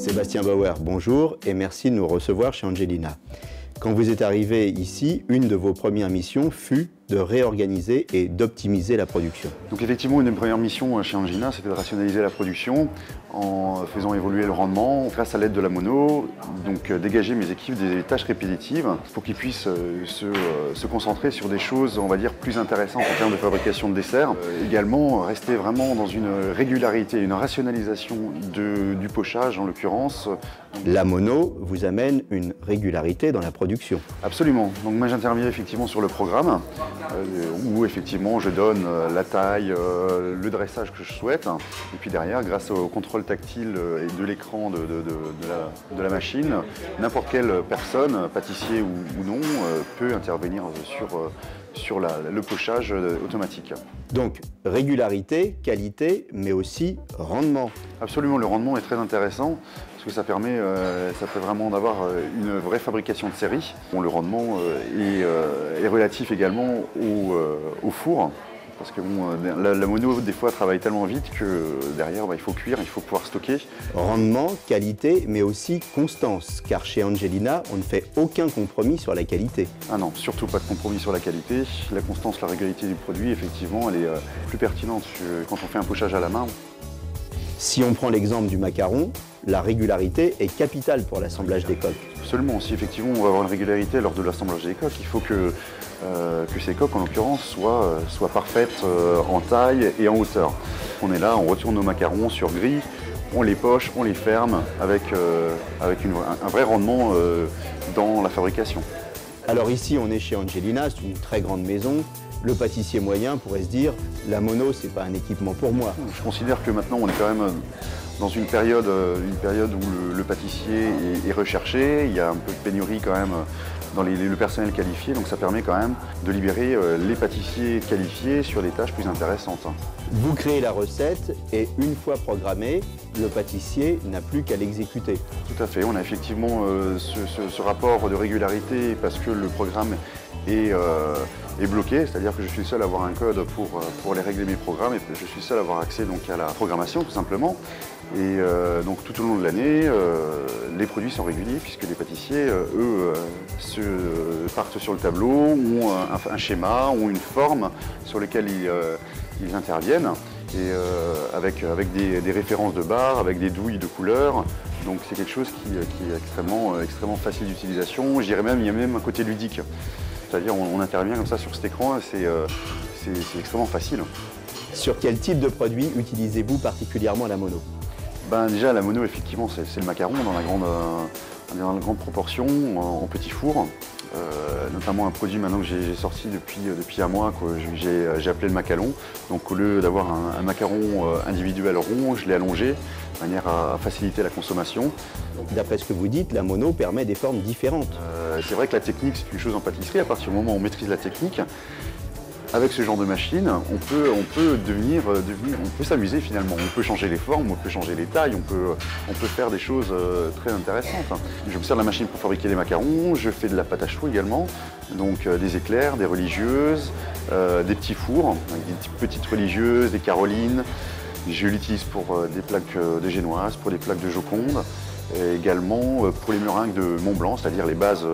Sébastien Bauer, bonjour et merci de nous recevoir chez Angelina. Quand vous êtes arrivé ici, une de vos premières missions fut de réorganiser et d'optimiser la production. Donc effectivement, une des premières missions chez Angelina, c'était de rationaliser la production en faisant évoluer le rendement grâce à l'aide de la mono, donc dégager mes équipes des tâches répétitives pour qu'ils puissent se concentrer sur des choses, on va dire, plus intéressantes en termes de fabrication de desserts. Également, rester vraiment dans une régularité, une rationalisation du pochage en l'occurrence. La mono vous amène une régularité dans la production. Absolument. Donc moi j'interviens effectivement sur le programme où effectivement je donne la taille, le dressage que je souhaite et puis derrière grâce au contrôle tactile et de l'écran de la machine, n'importe quelle personne, pâtissier ou non, peut intervenir sur le pochage automatique. Donc régularité, qualité, mais aussi rendement. Absolument, le rendement est très intéressant parce que ça permet vraiment d'avoir une vraie fabrication de série. Bon, le rendement est relatif également au four. Parce que bon, la mono, des fois, travaille tellement vite que derrière, il faut cuire, il faut pouvoir stocker. Rendement, qualité, mais aussi constance, car chez Angelina, on ne fait aucun compromis sur la qualité. Ah non, surtout pas de compromis sur la qualité. La constance, la régularité du produit, effectivement, elle est plus pertinente quand on fait un pochage à la main. Si on prend l'exemple du macaron, la régularité est capitale pour l'assemblage des coques. Absolument, si effectivement on va avoir une régularité lors de l'assemblage des coques, il faut que ces coques en l'occurrence soient parfaites en taille et en hauteur. On est là, on retourne nos macarons sur grille, on les poche, on les ferme avec un vrai rendement dans la fabrication. Alors ici on est chez Angelina, c'est une très grande maison. Le pâtissier moyen pourrait se dire « la mono, c'est pas un équipement pour moi ». Je considère que maintenant on est quand même dans une période où le pâtissier est recherché, il y a un peu de pénurie quand même dans le personnel qualifié, donc ça permet quand même de libérer les pâtissiers qualifiés sur des tâches plus intéressantes. Vous créez la recette et une fois programmée, le pâtissier n'a plus qu'à l'exécuter. Tout à fait, on a effectivement ce rapport de régularité parce que le programme est bloqué, c'est-à-dire que je suis le seul à avoir un code pour les régler mes programmes et je suis le seul à avoir accès donc, à la programmation tout simplement. Et donc tout au long de l'année, les produits sont réguliers puisque les pâtissiers, eux, partent sur le tableau, ont un schéma, ont une forme sur laquelle ils interviennent et avec des références de barres, avec des douilles de couleurs. Donc c'est quelque chose qui est extrêmement facile d'utilisation. Je dirais même, il y a même un côté ludique. C'est-à-dire on intervient comme ça sur cet écran, c'est extrêmement facile. Sur quel type de produit utilisez-vous particulièrement la mono? Déjà la mono effectivement c'est le macaron dans la grande proportion en petit four. Notamment un produit maintenant que j'ai sorti depuis un mois que j'ai appelé le macalon. Donc au lieu d'avoir un macaron individuel rond, je l'ai allongé de manière à faciliter la consommation. D'après ce que vous dites, la mono permet des formes différentes. C'est vrai que la technique c'est une chose en pâtisserie, à partir du moment où on maîtrise la technique, avec ce genre de machine, on peut s'amuser finalement. On peut changer les formes, on peut changer les tailles, on peut faire des choses très intéressantes. Je me sers de la machine pour fabriquer les macarons, je fais de la pâte à choux également, donc des éclairs, des religieuses, des petits fours, avec des petites religieuses, des carolines. Je l'utilise pour des plaques de génoise, pour des plaques de joconde. Et également pour les meringues de Mont Blanc, c'est-à-dire les bases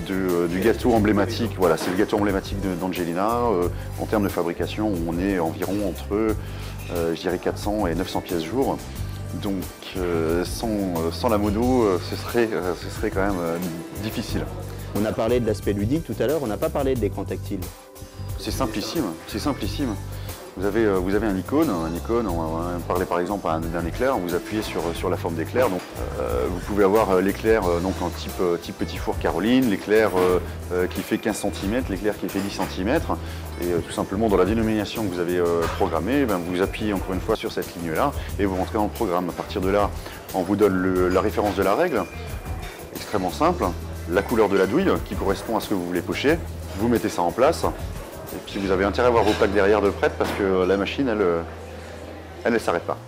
du gâteau emblématique. Voilà, c'est le gâteau emblématique d'Angelina. En termes de fabrication, on est environ entre, je dirais, 400 et 900 pièces jour. Donc sans la mono, ce serait quand même difficile. On a parlé de l'aspect ludique tout à l'heure, on n'a pas parlé de l'écran tactile. C'est simplissime, c'est simplissime. Vous avez un icône, on va parler par exemple d'un éclair, vous appuyez sur la forme d'éclair. Vous pouvez avoir l'éclair en type petit four Caroline, l'éclair qui fait 15 cm, l'éclair qui fait 10 cm. Et tout simplement dans la dénomination que vous avez programmée, vous appuyez encore une fois sur cette ligne-là et vous rentrez dans le programme. À partir de là, on vous donne la référence de la règle, extrêmement simple, la couleur de la douille qui correspond à ce que vous voulez pocher. Vous mettez ça en place. Et puis vous avez intérêt à avoir vos plaques derrière de prête parce que la machine, elle ne s'arrête pas.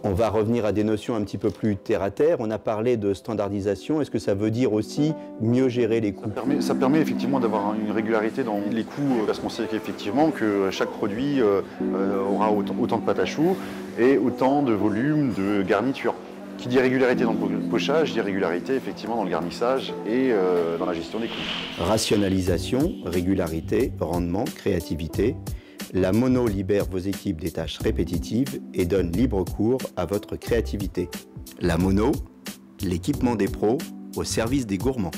On va revenir à des notions un petit peu plus terre à terre. On a parlé de standardisation. Est-ce que ça veut dire aussi mieux gérer les coûts? Ça permet effectivement d'avoir une régularité dans les coûts parce qu'on sait qu'effectivement que chaque produit aura autant de pâte à choux et autant de volume de garniture. Qui dit régularité dans le pochage, dit régularité effectivement dans le garnissage et dans la gestion des coûts. Rationalisation, régularité, rendement, créativité. La mono libère vos équipes des tâches répétitives et donne libre cours à votre créativité. La mono, l'équipement des pros au service des gourmands.